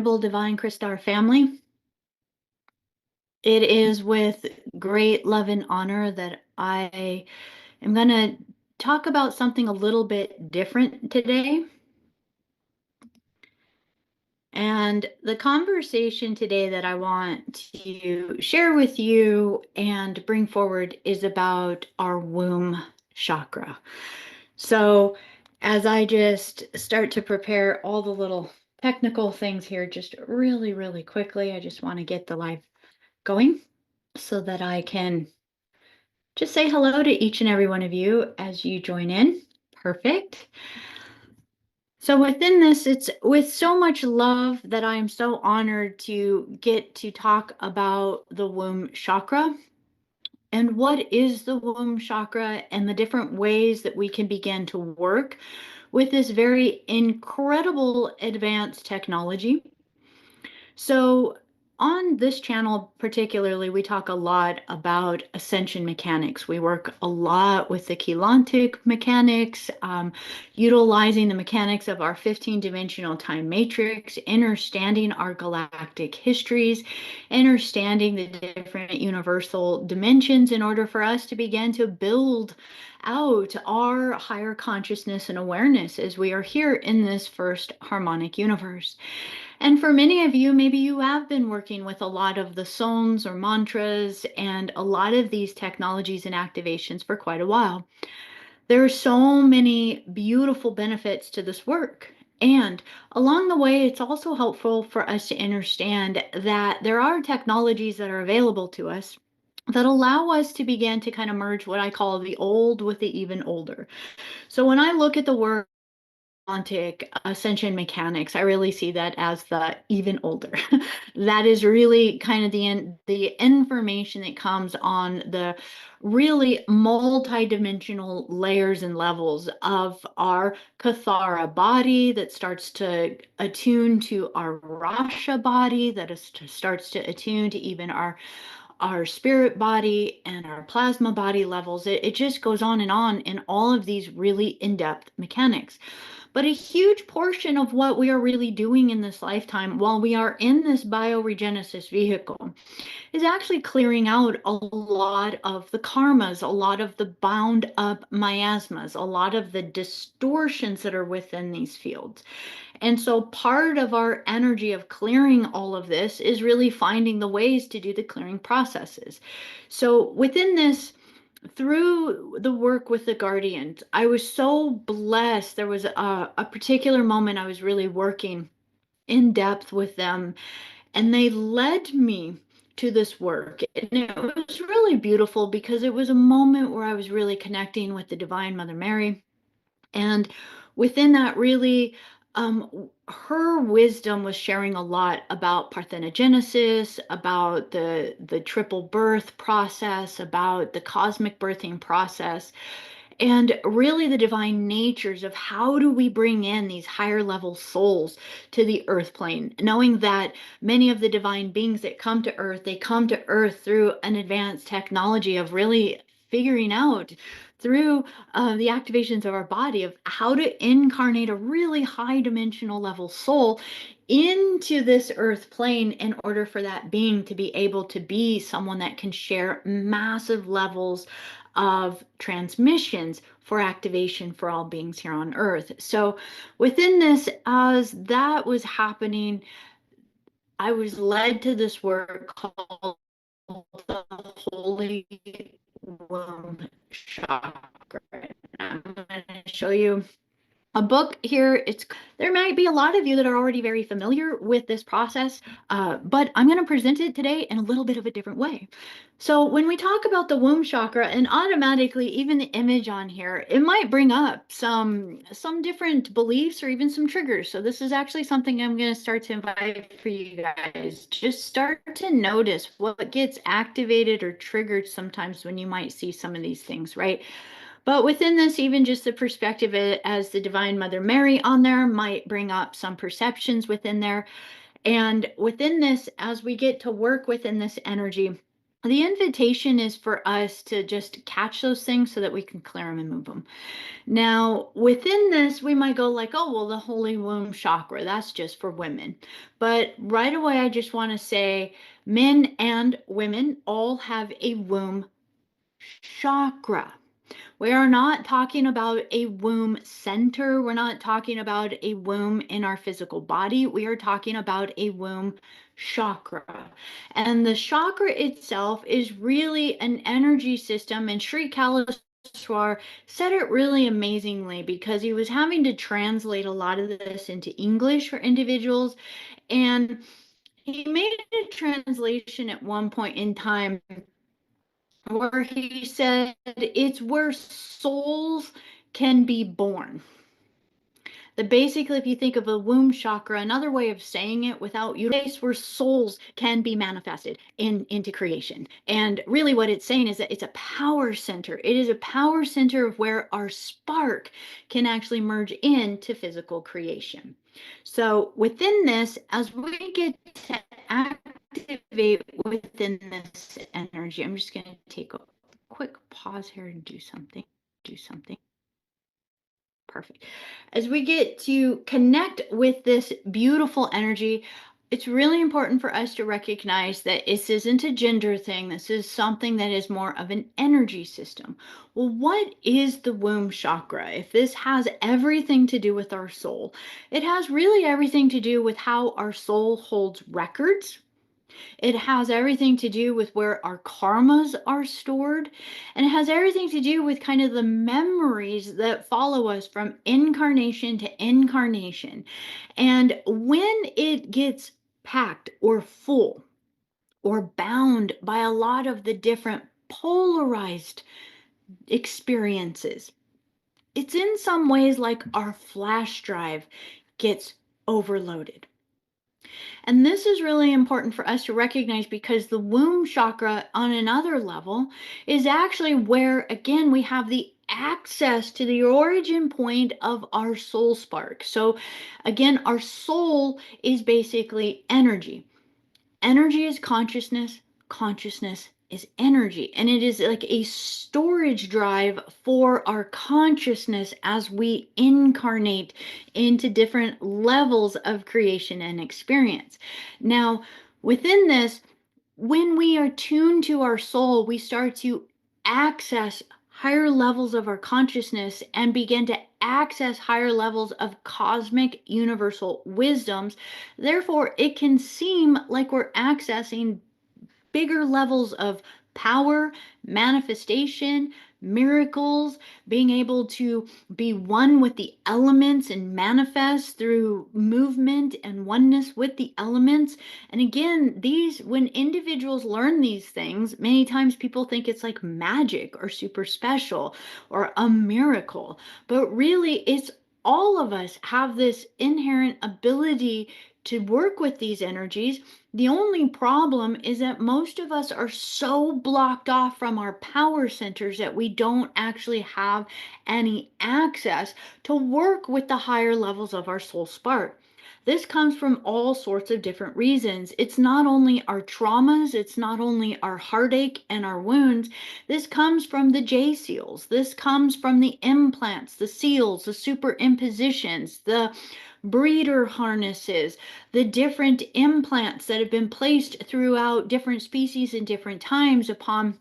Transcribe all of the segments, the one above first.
incredible Divine Crystar family. It is with great love and honor that I am going to talk about something a little bit different today. And the conversation today that I want to share with you and bring forward is about our womb chakra. So, as I just start to prepare all the little technical things here, just really, really quickly, I just want to get the live going so that I can just say hello to each and every one of you as you join in. Perfect. So within this, it's with so much love that I am so honored to get to talk about the womb chakra and what is the womb chakra and the different ways that we can begin to work with this very incredible advanced technology. So on this channel particularly, we talk a lot about ascension mechanics. We work a lot with the chelantic mechanics, utilizing the mechanics of our 15-dimensional time matrix, understanding our galactic histories, understanding the different universal dimensions in order for us to begin to build out our higher consciousness and awareness as we are here in this first harmonic universe. And for many of you, maybe you have been working with a lot of the songs or mantras and a lot of these technologies and activations for quite a while. There are so many beautiful benefits to this work. And along the way, it's also helpful for us to understand that there are technologies that are available to us that allow us to begin to kind of merge what I call the old with the even older. So when I look at the word ascension mechanics, I really see that as the even older. That is really kind of the information that comes on the really multi-dimensional layers and levels of our Kathara body that starts to attune to our Rasha body, starts to attune to even our spirit body and our plasma body levels. It just goes on in all of these really in-depth mechanics. But a huge portion of what we are really doing in this lifetime while we are in this bioregenesis vehicle is actually clearing out a lot of the karmas, a lot of the bound up miasmas, a lot of the distortions that are within these fields. And so part of our energy of clearing all of this is really finding the ways to do the clearing processes. So within this, through the work with the guardians, I was so blessed. There was a particular moment I was really working in depth with them, and they led me to this work. And it was really beautiful because it was a moment where I was really connecting with the Divine Mother Mary. And within that, really, her wisdom was sharing a lot about parthenogenesis, about the triple birth process, about the cosmic birthing process, and really the divine natures of how do we bring in these higher level souls to the earth plane, knowing that many of the divine beings that come to earth, they come to earth through an advanced technology of really figuring out through the activations of our body of how to incarnate a really high dimensional level soul into this earth plane in order for that being to be able to be someone that can share massive levels of transmissions for activation for all beings here on earth. So within this, as that was happening, I was led to this work called the Holy Womb Chakra. I'm going to show you a book here. There might be a lot of you that are already very familiar with this process, but I'm going to present it today in a little bit of a different way. So when we talk about the womb chakra, and automatically even the image on here, it might bring up some different beliefs or even some triggers. So this is actually something I'm going to start to invite for you guys. Just start to notice what gets activated or triggered sometimes when you might see some of these things, right? But within this, even just the perspective as the Divine Mother Mary on there might bring up some perceptions within there. And within this, as we get to work within this energy, The invitation is for us to just catch those things so that we can clear them and move them. Now, within this, we might go like, oh, well, the holy womb chakra, that's just for women. But right away, I just want to say men and women all have a womb chakra. We are not talking about a womb center. We're not talking about a womb in our physical body. We are talking about a womb chakra. And the chakra itself is really an energy system. And Sri Kalaswar said it really amazingly because he was having to translate a lot of this into English for individuals. And he made a translation at one point in time where he said it's where souls can be born. That basically, if you think of a womb chakra, another way of saying it without you, place where souls can be manifested into creation. And really, what it's saying is that it's a power center. It is a power center of where our spark can actually merge into physical creation. So within this, as we get to activate within this energy, I'm just going to take a quick pause here and do something. Do something. Perfect. As we get to connect with this beautiful energy, it's really important for us to recognize that this isn't a gender thing. This is something that is more of an energy system. Well, what is the womb chakra? If this has everything to do with our soul, it has really everything to do with how our soul holds records. It has everything to do with where our karmas are stored, and it has everything to do with kind of the memories that follow us from incarnation to incarnation. And when it gets packed or full or bound by a lot of the different polarized experiences, it's in some ways like our flash drive gets overloaded. And this is really important for us to recognize because the womb chakra, on another level, is actually where, again, we have the access to the origin point of our soul spark. So, again, our soul is basically energy. Energy is consciousness, consciousness is energy. And it is like a storage drive for our consciousness as we incarnate into different levels of creation and experience. Now, within this, when we are tuned to our soul, we start to access higher levels of our consciousness and begin to access higher levels of cosmic universal wisdoms. Therefore, it can seem like we're accessing bigger levels of power, manifestation, miracles, being able to be one with the elements and manifest through movement and oneness with the elements. And again, these, when individuals learn these things, many times people think it's like magic or super special or a miracle. But really, it's all of us have this inherent ability to work with these energies. The only problem is that most of us are so blocked off from our power centers that we don't actually have any access to work with the higher levels of our soul spark. This comes from all sorts of different reasons. It's not only our traumas, it's not only our heartache and our wounds. This comes from the J seals. This comes from the implants, the seals, the superimpositions, the breeder harnesses, the different implants that have been placed throughout different species and different times upon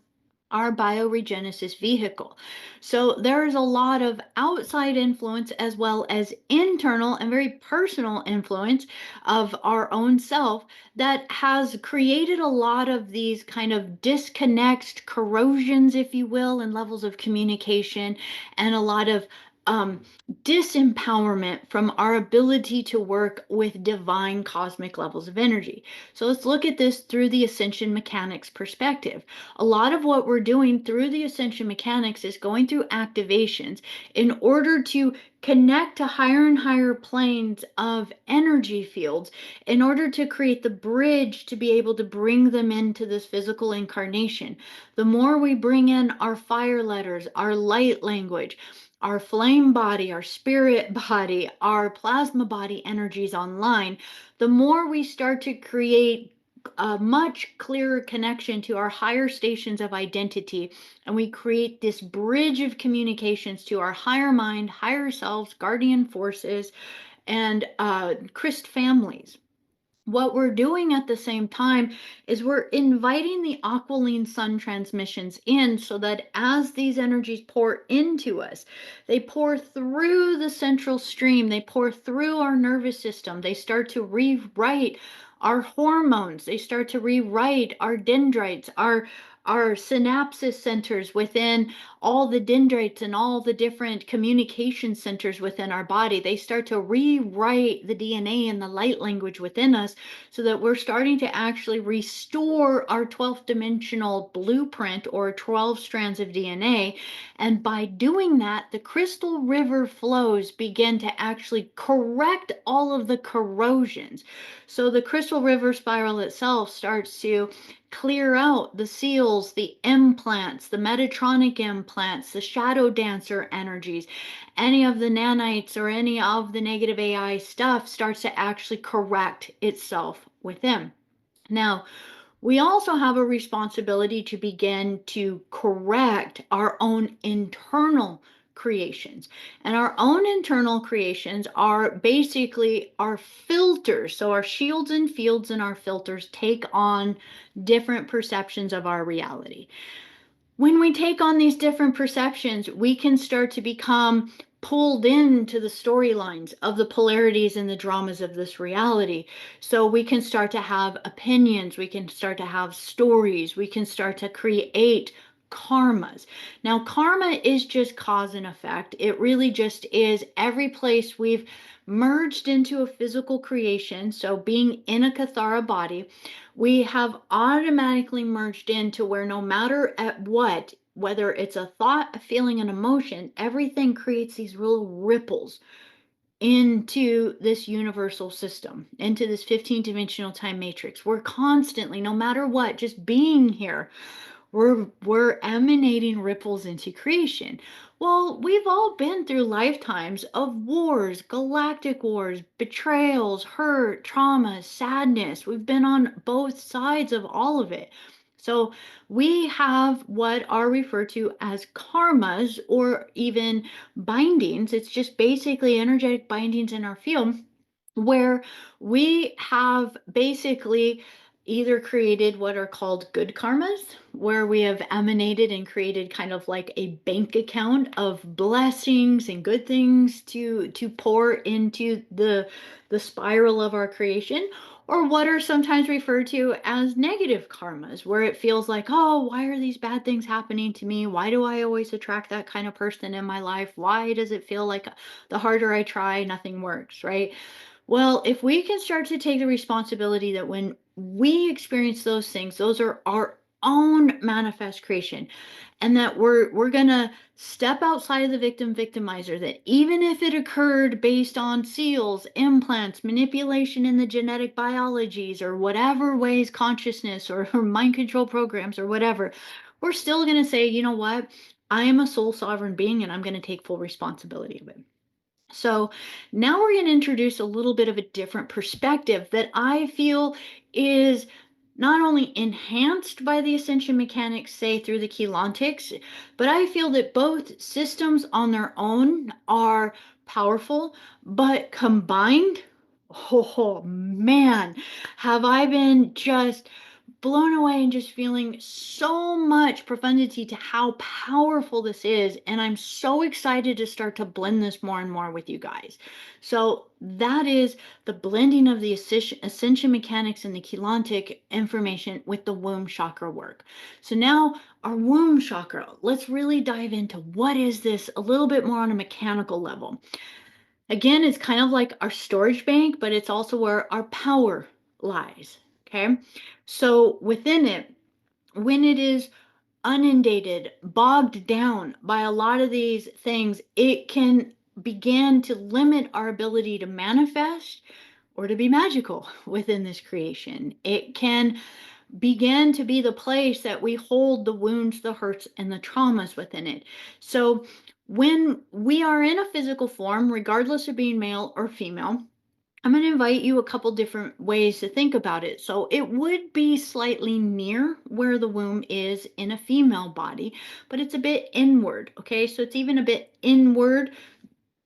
our bioregenesis vehicle. So there is a lot of outside influence as well as internal and very personal influence of our own self that has created a lot of these kind of disconnects, corrosions, if you will, and levels of communication, and a lot of um, disempowerment from our ability to work with divine cosmic levels of energy. So let's look at this through the ascension mechanics perspective. A lot of what we're doing through the ascension mechanics is going through activations in order to connect to higher and higher planes of energy fields in order to create the bridge to be able to bring them into this physical incarnation. The more we bring in our fire letters, our light language, our flame body, our spirit body, our plasma body energies online, the more we start to create a much clearer connection to our higher stations of identity, and we create this bridge of communications to our higher mind, higher selves, guardian forces, and Christ families. What we're doing at the same time is we're inviting the aquiline sun transmissions in, so that as these energies pour into us, they pour through the central stream, they pour through our nervous system, they start to rewrite our hormones, they start to rewrite our dendrites, our synapses centers within all the dendrites and all the different communication centers within our body. They start to rewrite the DNA and the light language within us, so that we're starting to actually restore our 12th dimensional blueprint, or 12 strands of DNA. And by doing that, the crystal river flows begin to actually correct all of the corrosions. So the crystal river spiral itself starts to clear out the seals, the implants, the Metatronic implants, the shadow dancer energies, any of the nanites or any of the negative AI stuff starts to actually correct itself within. Now, we also have a responsibility to begin to correct our own internal creations. And our own internal creations are basically our filters. So our shields and fields and our filters take on different perceptions of our reality. When we take on these different perceptions, we can start to become pulled into the storylines of the polarities and the dramas of this reality. So we can start to have opinions, we can start to have stories, we can start to create karmas. Now, karma is just cause and effect. It really just is every place we've merged into a physical creation. So being in a Kathara body, we have automatically merged into where no matter at what, whether it's a thought, a feeling, an emotion, everything creates these little ripples into this universal system, into this 15-dimensional time matrix. We're constantly, no matter what, just being here, we're emanating ripples into creation. Well, we've all been through lifetimes of wars, galactic wars, betrayals, hurt, trauma, sadness. We've been on both sides of all of it. So we have what are referred to as karmas, or even bindings. It's just basically energetic bindings in our field, where we have basically either created what are called good karmas, where we have emanated and created kind of like a bank account of blessings and good things to pour into the spiral of our creation, or what are sometimes referred to as negative karmas, where it feels like, oh, why are these bad things happening to me? Why do I always attract that kind of person in my life? Why does it feel like the harder I try, nothing works, right? Well, if we can start to take the responsibility that when we experience those things, those are our own manifest creation, and that we're gonna step outside of the victim victimizer, that even if it occurred based on seals, implants, manipulation in the genetic biologies, or whatever ways, consciousness or mind control programs or whatever, we're still gonna say, you know what, I am a soul sovereign being, and I'm gonna take full responsibility of it. So now we're going to introduce a little bit of a different perspective that I feel is not only enhanced by the ascension mechanics, say through the Keylontics, but I feel that both systems on their own are powerful, but combined, oh man, have I been just blown away and just feeling so much profundity to how powerful this is. And I'm so excited to start to blend this more and more with you guys. So that is the blending of the ascension mechanics and the Keylontic information with the womb chakra work. So now our womb chakra, let's really dive into what is this a little bit more on a mechanical level. Again, it's kind of like our storage bank, but it's also where our power lies. Okay. So within it, when it is inundated, bogged down by a lot of these things, it can begin to limit our ability to manifest or to be magical within this creation. It can begin to be the place that we hold the wounds, the hurts, and the traumas within it. So when we are in a physical form, regardless of being male or female, I'm going to invite you a couple different ways to think about it. So it would be slightly near where the womb is in a female body, but it's a bit inward. Okay, so it's even a bit inward,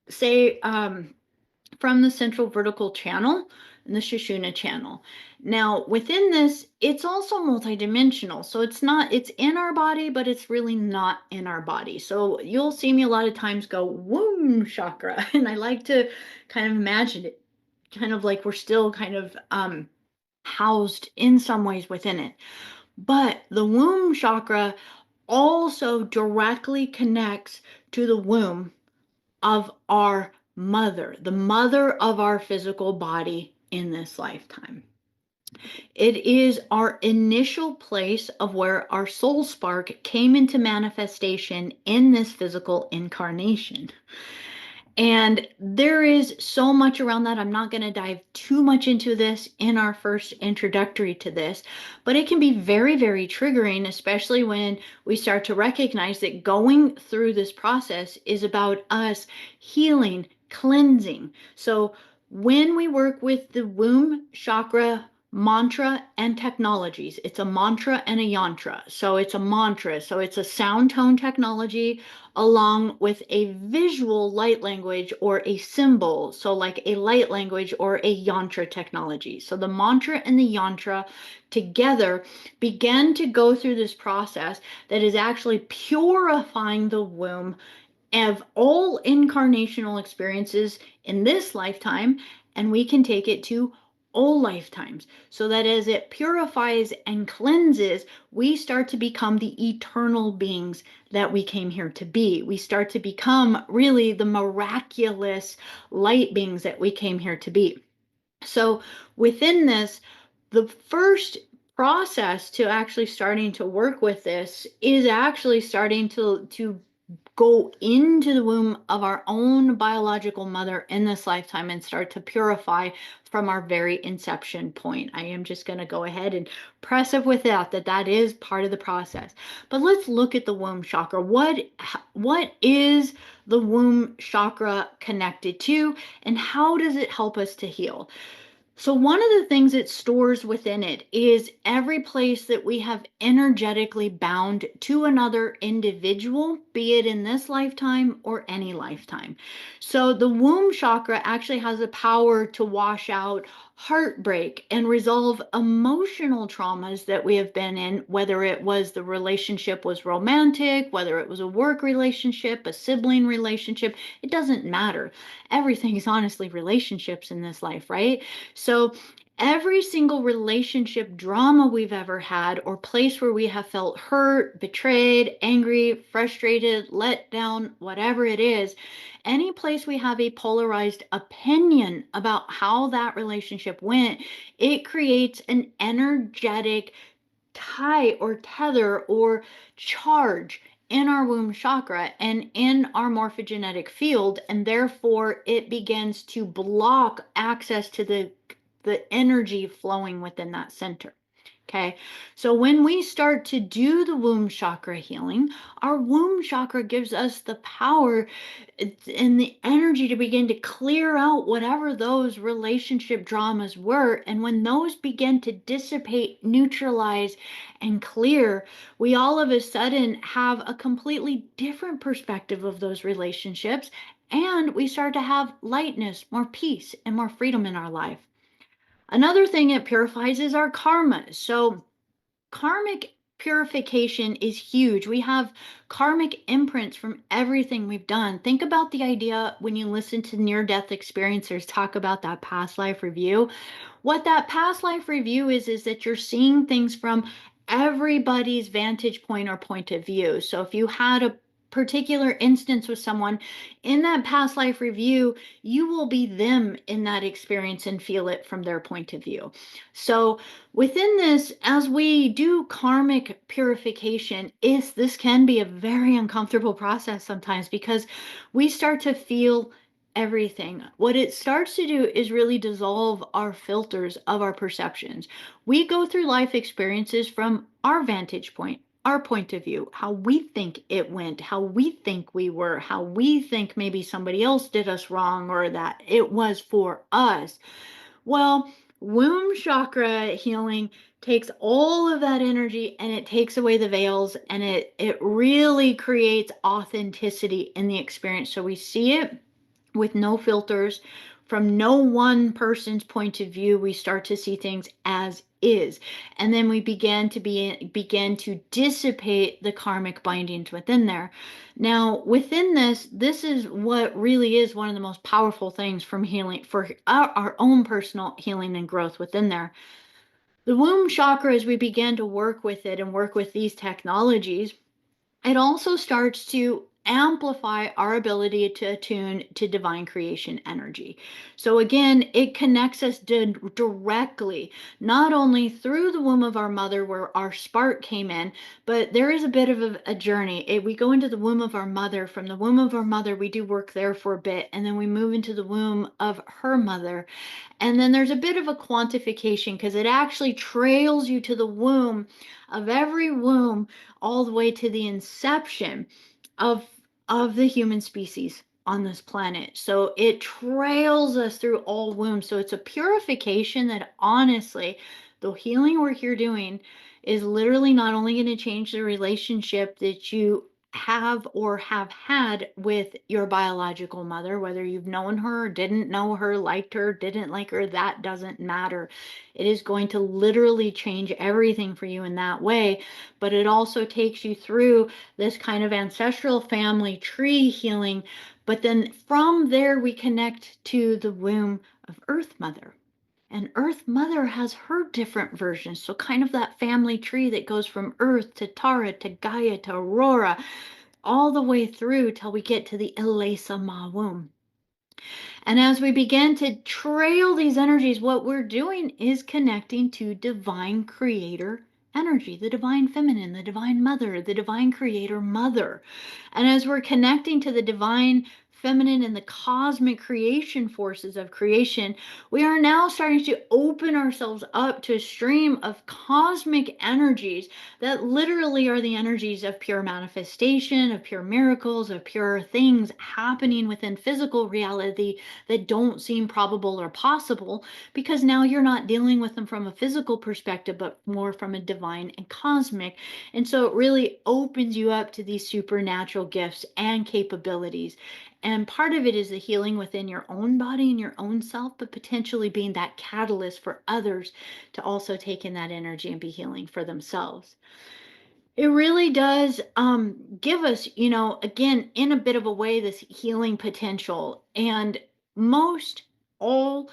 say, from the central vertical channel and the Sushumna channel. Now, within this, it's also multidimensional. So it's in our body, but it's really not in our body. So you'll see me a lot of times go womb chakra, and I like to kind of imagine it kind of like we're still kind of housed in some ways within it. But the womb chakra also directly connects to the womb of our mother, the mother of our physical body in this lifetime. It is our initial place of where our soul spark came into manifestation in this physical incarnation. And there is so much around that. I'm not going to dive too much into this in our first introductory to this, but it can be very, very triggering, especially when we start to recognize that going through this process is about us healing, cleansing. So when we work with the womb chakra mantra and technologies, it's a mantra and a yantra. So it's a mantra. So it's a sound tone technology along with a visual light language or a symbol. So like a light language or a yantra technology. So the mantra and the yantra together begin to go through this process that is actually purifying the womb of all incarnational experiences in this lifetime, and we can take it to all lifetimes, so that as it purifies and cleanses, we start to become the eternal beings that we came here to be. We start to become really the miraculous light beings that we came here to be. So within this, the first process to actually starting to work with this is actually starting to go into the womb of our own biological mother in this lifetime and start to purify from our very inception point. I am just going to go ahead and press up with that is part of the process. But let's look at the womb chakra. What is the womb chakra connected to, and how does it help us to heal? So one of the things it stores within it is every place that we have energetically bound to another individual, be it in this lifetime or any lifetime. So the womb chakra actually has the power to wash out heartbreak and resolve emotional traumas that we have been in, whether it was the relationship was romantic, whether it was a work relationship, a sibling relationship, it doesn't matter. Everything is honestly relationships in this life, right? So every single relationship drama we've ever had or place where we have felt hurt, betrayed, angry, frustrated, let down, whatever it is, any place we have a polarized opinion about how that relationship went, it creates an energetic tie or tether or charge in our womb chakra and in our morphogenetic field, and therefore it begins to block access to the energy flowing within that center. Okay, so when we start to do the womb chakra healing, our womb chakra gives us the power and the energy to begin to clear out whatever those relationship dramas were. And when those begin to dissipate, neutralize, and clear, we all of a sudden have a completely different perspective of those relationships. And we start to have lightness, more peace, and more freedom in our life. Another thing it purifies is our karma. So karmic purification is huge. We have karmic imprints from everything we've done. Think about the idea when you listen to near-death experiencers talk about that past life review. What that past life review is that you're seeing things from everybody's vantage point or point of view. So if you had a particular instance with someone in that past life review, you will be them in that experience and feel it from their point of view. So within this, as we do karmic purification, this can be a very uncomfortable process sometimes because we start to feel everything. What it starts to do is really dissolve our filters of our perceptions. We go through life experiences from our vantage point, our point of view, how we think it went, how we think we were, how we think maybe somebody else did us wrong or that it was for us. Well, womb chakra healing takes all of that energy and it takes away the veils, and it really creates authenticity in the experience. So we see it with no filters. From no one person's point of view, we start to see things as is. And then we begin to dissipate the karmic bindings within there. Now, within this is what really is one of the most powerful things from healing for our own personal healing and growth within there. The womb chakra, as we begin to work with it and work with these technologies, it also starts to amplify our ability to attune to divine creation energy. So again, it connects us directly, not only through the womb of our mother where our spark came in, but there is a bit of a journey. We go into the womb of our mother. From the womb of our mother, we do work there for a bit, and then we move into the womb of her mother. And then there's a bit of a quantification because it actually trails you to the womb of every womb all the way to the inception of of the human species on this planet. So it trails us through all wombs. So it's a purification that honestly, the healing we're here doing is literally not only going to change the relationship that you have or have had with your biological mother, whether you've known her, didn't know her, liked her, didn't like her, that doesn't matter. It is going to literally change everything for you in that way. But it also takes you through this kind of ancestral family tree healing. But then from there, we connect to the womb of Earth Mother. And Earth Mother has her different versions. So, kind of that family tree that goes from Earth to Tara to Gaia to Aurora, all the way through till we get to the Elesa Ma womb. And as we begin to trail these energies, what we're doing is connecting to divine creator energy, the divine feminine, the divine mother, the divine creator mother. And as we're connecting to the divine feminine and the cosmic creation forces of creation, we are now starting to open ourselves up to a stream of cosmic energies that literally are the energies of pure manifestation, of pure miracles, of pure things happening within physical reality that don't seem probable or possible, because now you're not dealing with them from a physical perspective, but more from a divine and cosmic. And so it really opens you up to these supernatural gifts and capabilities. And part of it is the healing within your own body and your own self, but potentially being that catalyst for others to also take in that energy and be healing for themselves. It really does give us, again, in a bit of a way, this healing potential. And most all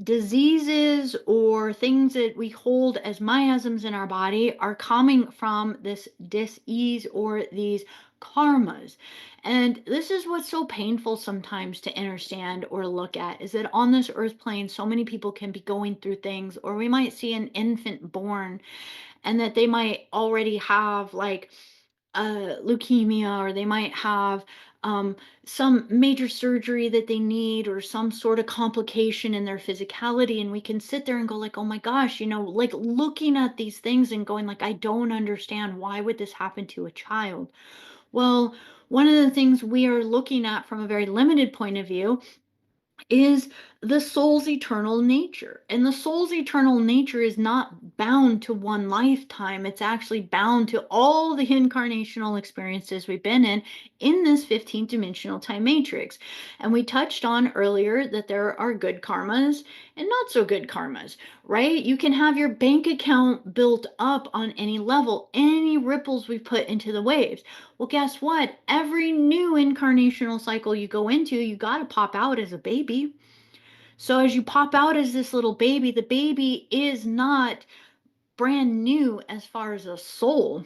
diseases or things that we hold as miasms in our body are coming from this dis-ease or these karmas. And this is what's so painful sometimes to understand or look at, is that on this earth plane, so many people can be going through things, or we might see an infant born and that they might already have like leukemia, or they might have um, some major surgery that they need, or some sort of complication in their physicality. And we can sit there and go like, oh my gosh, like looking at these things and going like, I don't understand, why would this happen to a child? Well, one of the things we are looking at from a very limited point of view is the soul's eternal nature. And the soul's eternal nature is not bound to one lifetime. It's actually bound to all the incarnational experiences we've been in this 15th dimensional time matrix. And we touched on earlier that there are good karmas and not so good karmas, right? You can have your bank account built up on any level, any ripples we've put into the waves. Well, guess what? Every new incarnational cycle you go into, you got to pop out as a baby. So as you pop out as this little baby, the baby is not brand new as far as a soul.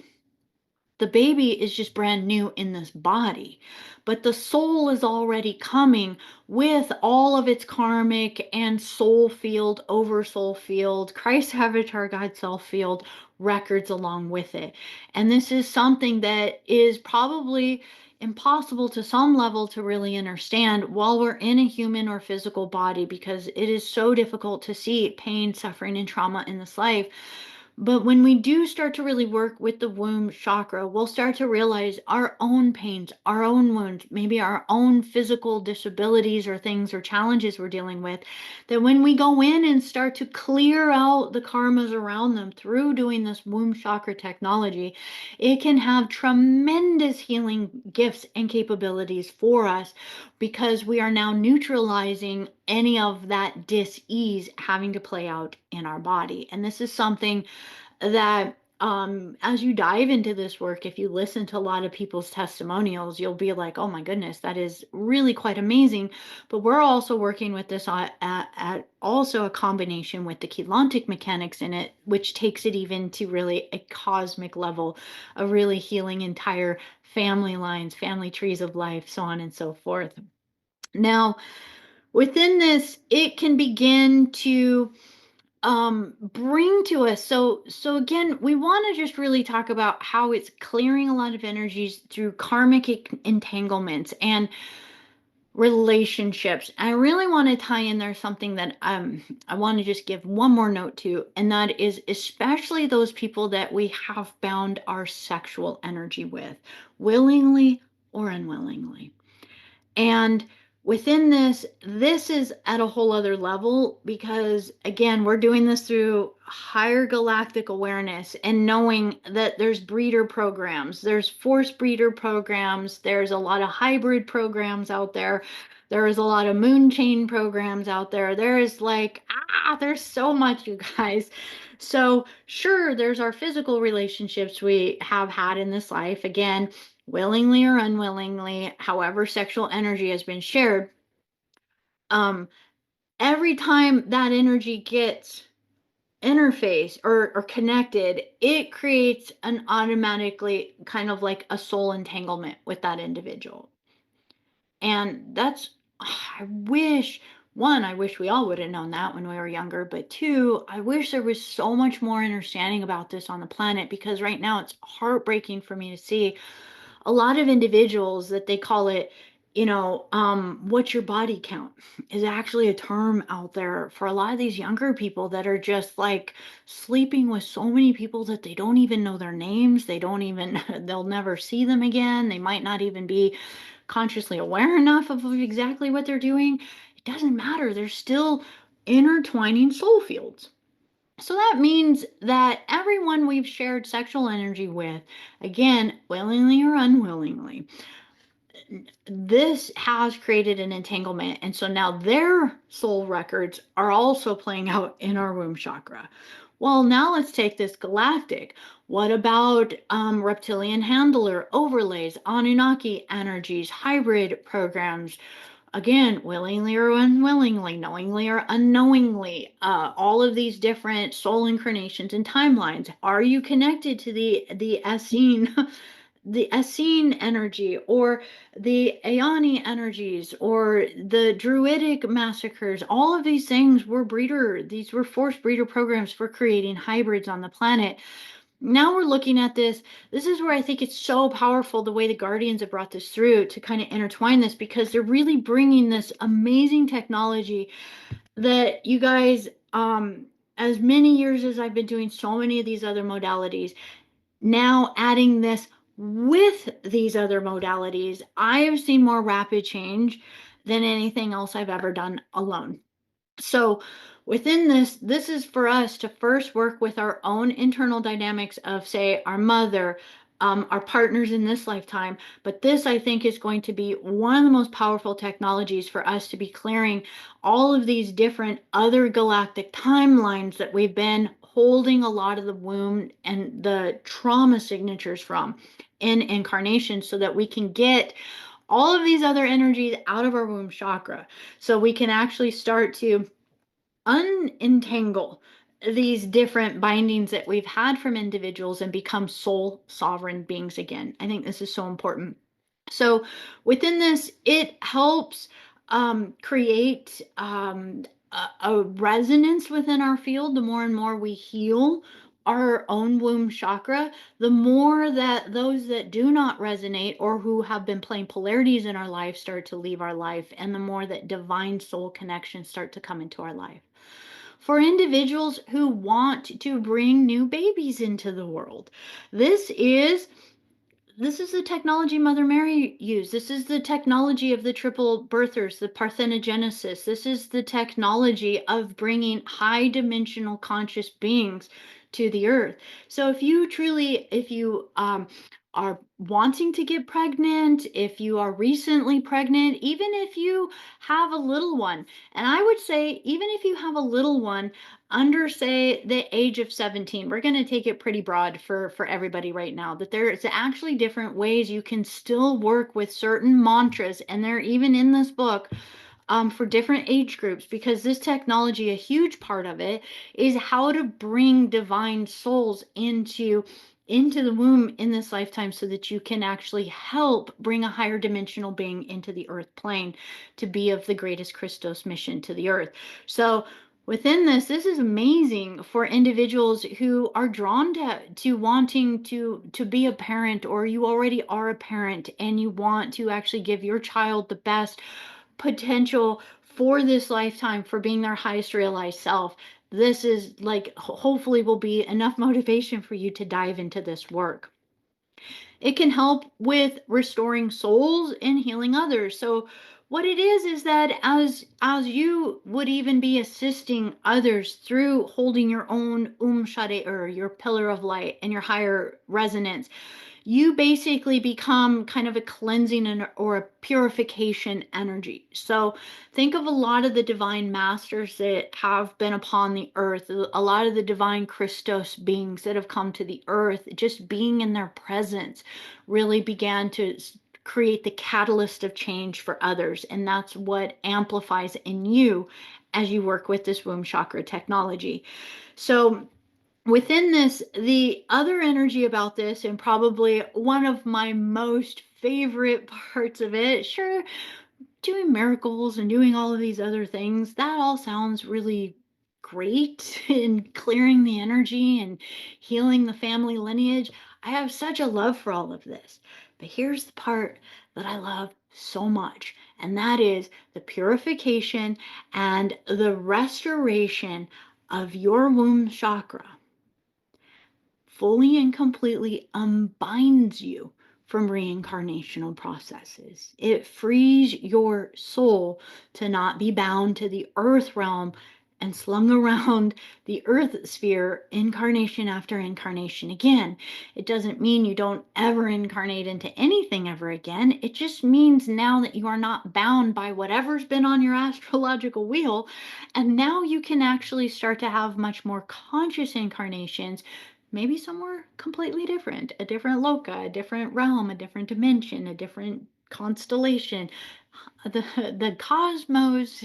The baby is just brand new in this body, but the soul is already coming with all of its karmic and soul field, over soul field, Christ avatar, God self field records along with it. And this is something that is probably impossible to some level to really understand while we're in a human or physical body, because it is so difficult to see pain, suffering, and trauma in this life. But when we do start to really work with the womb chakra, we'll start to realize our own pains, our own wounds, maybe our own physical disabilities or things or challenges we're dealing with. That when we go in and start to clear out the karmas around them through doing this womb chakra technology, it can have tremendous healing gifts and capabilities for us, because we are now neutralizing any of that dis-ease having to play out in our body. And this is something that, as you dive into this work, if you listen to a lot of people's testimonials, you'll be like, oh my goodness, that is really quite amazing. But we're also working with this at also a combination with the chelantic mechanics in it, which takes it even to really a cosmic level of really healing entire family lines, family trees of life, so on and so forth. Now, within this, it can begin to bring to us, so again, we want to just really talk about how it's clearing a lot of energies through karmic entanglements and relationships. I really want to tie in there something that I want to just give one more note to, and that is especially those people that we have bound our sexual energy with, willingly or unwillingly. And within this is at a whole other level, because again, we're doing this through higher galactic awareness and knowing that there's breeder programs, there's force breeder programs, there's a lot of hybrid programs out there. There is a lot of moon chain programs out there. There is like, there's so much, you guys. So sure, there's our physical relationships we have had in this life. Again, willingly or unwillingly, however sexual energy has been shared, um, every time that energy gets interfaced or connected, it creates an automatically kind of like a soul entanglement with that individual. And that's, I wish, one, I wish we all would have known that when we were younger, but two, I wish there was so much more understanding about this on the planet, because right now it's heartbreaking for me to see a lot of individuals that they call it, what's your body count is actually a term out there for a lot of these younger people that are just like sleeping with so many people that they don't even know their names. They don't even, they'll never see them again. They might not even be consciously aware enough of exactly what they're doing. It doesn't matter. They're still intertwining soul fields. So that means that everyone we've shared sexual energy with, again, willingly or unwillingly, this has created an entanglement. And so now their soul records are also playing out in our womb chakra. Well, now let's take this galactic. What about reptilian handler overlays, Anunnaki energies, hybrid programs? Again, willingly or unwillingly, knowingly or unknowingly, all of these different soul incarnations and timelines. Are you connected to the Essene, the Essene energy, or the Aeoni energies, or the Druidic massacres? All of these things were these were forced breeder programs for creating hybrids on the planet. Now we're looking at this. This is where I think it's so powerful the way the Guardians have brought this through to kind of intertwine this, because they're really bringing this amazing technology that you guys, as many years as I've been doing so many of these other modalities, now adding this with these other modalities, I have seen more rapid change than anything else I've ever done alone. So within this is for us to first work with our own internal dynamics of, say, our mother, our partners in this lifetime. But this, I think, is going to be one of the most powerful technologies for us to be clearing all of these different other galactic timelines that we've been holding a lot of the womb and the trauma signatures from in incarnation, so that we can get all of these other energies out of our womb chakra, so we can actually start to unentangle these different bindings that we've had from individuals and become soul sovereign beings again. I think this is so important. So within this, it helps create a resonance within our field. The more and more we heal our own womb chakra, the more that those that do not resonate or who have been playing polarities in our life start to leave our life, and the more that divine soul connections start to come into our life. for individuals who want to bring new babies into the world. This is this is the technology Mother Mary used. This is the technology of the triple birthers, the parthenogenesis. This is the technology of bringing high dimensional conscious beings to the earth. So if you are wanting to get pregnant, if you are recently pregnant, even if you have a little one, and I would say, even if you have a little one, under say the age of 17, we're going to take it pretty broad for everybody right now, that there's actually different ways you can still work with certain mantras, and they're even in this book, for different age groups, because this technology, a huge part of it, is how to bring divine souls into the womb in this lifetime, so that you can actually help bring a higher dimensional being into the earth plane to be of the greatest Christos mission to the earth. So within this is amazing for individuals who are drawn to wanting to be a parent, or you already are a parent and you want to actually give your child the best potential for this lifetime, for being their highest realized self. This is like, hopefully will be enough motivation for you to dive into this work. It can help with restoring souls and healing others. So what it is that as you would even be assisting others through holding your own shade, or your pillar of light and your higher resonance, you basically become kind of a cleansing or a purification energy. So think of a lot of the divine masters that have been upon the earth, a lot of the divine Christos beings that have come to the earth, just being in their presence really began to create the catalyst of change for others. And that's what amplifies in you as you work with this womb chakra technology. So within this, the other energy about this, and probably one of my most favorite parts of it, sure, doing miracles and doing all of these other things, that all sounds really great in clearing the energy and healing the family lineage. I have such a love for all of this. But here's the part that I love so much, and that is the purification and the restoration of your womb chakra fully and completely unbinds you from reincarnational processes. It frees your soul to not be bound to the earth realm and slung around the earth sphere incarnation after incarnation again. It doesn't mean you don't ever incarnate into anything ever again. It just means now that you are not bound by whatever's been on your astrological wheel, and now you can actually start to have much more conscious incarnations, maybe somewhere completely different, a different loca, a different realm, a different dimension, a different constellation. The cosmos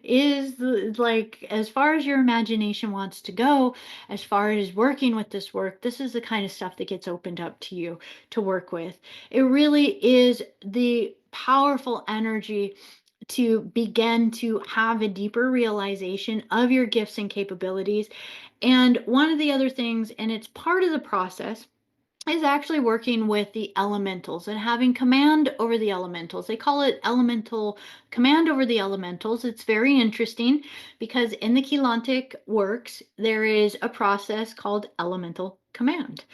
is like, as far as your imagination wants to go, as far as working with this work, this is the kind of stuff that gets opened up to you to work with. It really is the powerful energy to begin to have a deeper realization of your gifts and capabilities. And one of the other things, and it's part of the process, is actually working with the elementals and having command over the elementals. They call it elemental command over the elementals. It's very interesting because in the Keylontic works, there is a process called elemental command.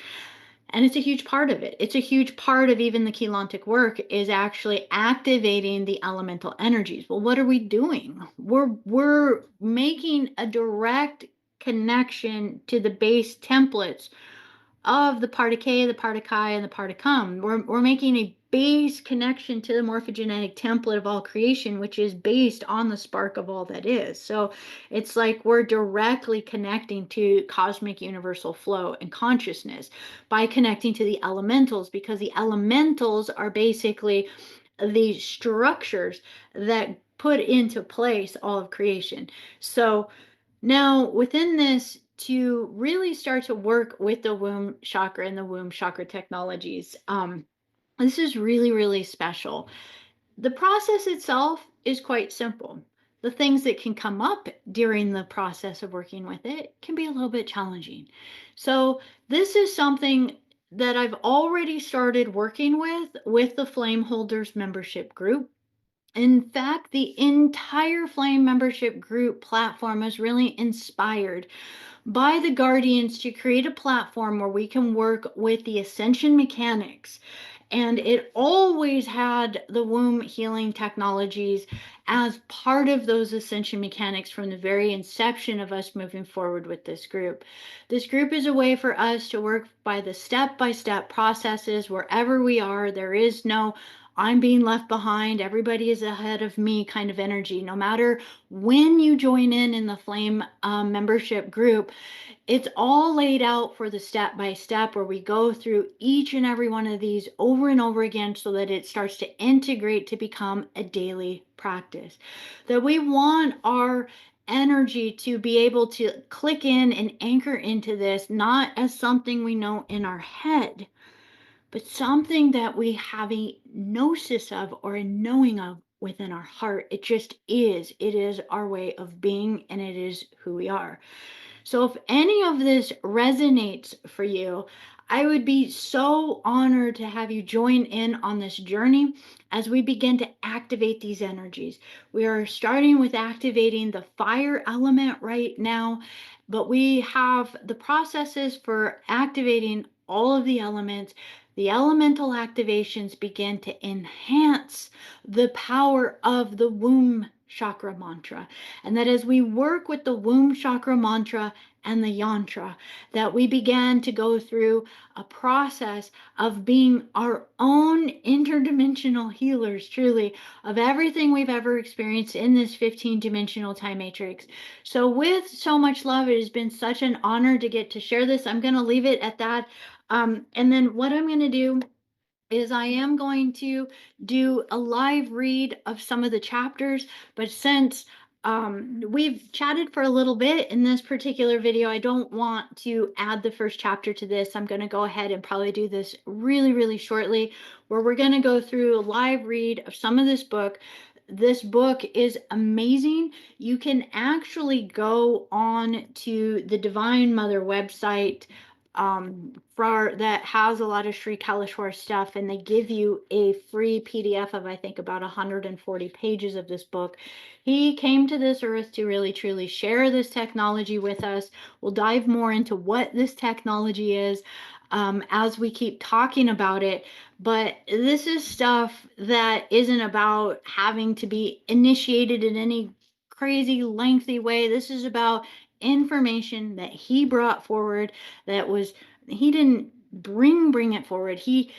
And it's a huge part of it. It's a huge part of even the Keylontic work, is actually activating the elemental energies. Well, what are we doing? We're making a direct connection to the base templates of the Particake, the Partikai, and the Particum. We're making a base connection to the morphogenetic template of all creation, which is based on the spark of all that is. So it's like we're directly connecting to cosmic universal flow and consciousness by connecting to the elementals, because the elementals are basically the structures that put into place all of creation. So now, within this, to really start to work with the womb chakra and the womb chakra technologies, this is really, really special. The process itself is quite simple. The things that can come up during the process of working with it can be a little bit challenging. So this is something that I've already started working with the Flame Holders membership group. In fact, the entire Flame membership group platform was really inspired by the Guardians to create a platform where we can work with the Ascension mechanics. And it always had the womb healing technologies as part of those Ascension mechanics from the very inception of us moving forward with this group. This group is a way for us to work by the step-by-step processes wherever we are. There is no I'm being left behind, everybody is ahead of me kind of energy. No matter when you join in the Flame membership group, it's all laid out for the step by step where we go through each and every one of these over and over again so that it starts to integrate to become a daily practice. That we want our energy to be able to click in and anchor into this, not as something we know in our head, but something that we have a gnosis of or a knowing of within our heart. It just is. It is our way of being, and it is who we are. So if any of this resonates for you, I would be so honored to have you join in on this journey as we begin to activate these energies. We are starting with activating the fire element right now, but we have the processes for activating all of the elements. The elemental activations begin to enhance the power of the womb chakra mantra. And that as we work with the womb chakra mantra and the yantra, that we began to go through a process of being our own interdimensional healers, truly, of everything we've ever experienced in this 15-dimensional time matrix. So with so much love, it has been such an honor to get to share this. I'm going to leave it at that. And then what I'm going to do is I am going to do a live read of some of the chapters, but since we've chatted for a little bit in this particular video, I don't want to add the first chapter to this. I'm going to go ahead and probably do this really, really shortly, where we're going to go through a live read of some of this book. This book is amazing. You can actually go on to the Divine Mother website for that has a lot of Sri Kalishwar stuff, and they give you a free PDF of I think about 140 pages of this book. He came to this earth to really truly share this technology with us. We'll dive more into what this technology is as we keep talking about it, but this is stuff that isn't about having to be initiated in any crazy lengthy way. This is about information that he brought forward that was he didn't bring it forward, he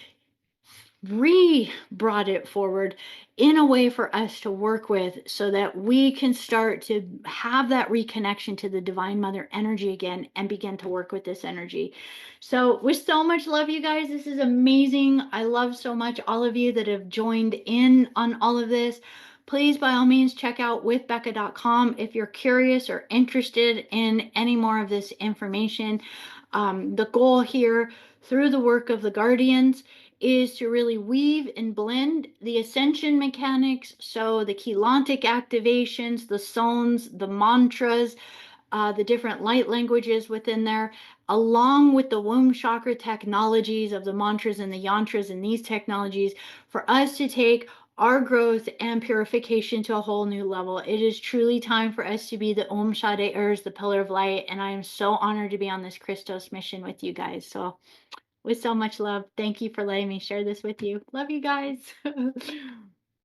brought it forward in a way for us to work with so that we can start to have that reconnection to the Divine Mother energy again and begin to work with this energy. So with so much love, you guys, this is amazing. I love so much all of you that have joined in on all of this. Please, by all means, check out withbecca.com if you're curious or interested in any more of this information. The goal here through the work of the Guardians is to really weave and blend the Ascension mechanics, so the chelantic activations, the sones, the mantras, the different light languages within there, along with the womb chakra technologies of the mantras and the yantras and these technologies, for us to take our growth and purification to a whole new level. It is truly time for us to be the Om Shade Urs, the pillar of light, and I am so honored to be on this Christos mission with you guys. So with so much love, thank you for letting me share this with you. Love you guys.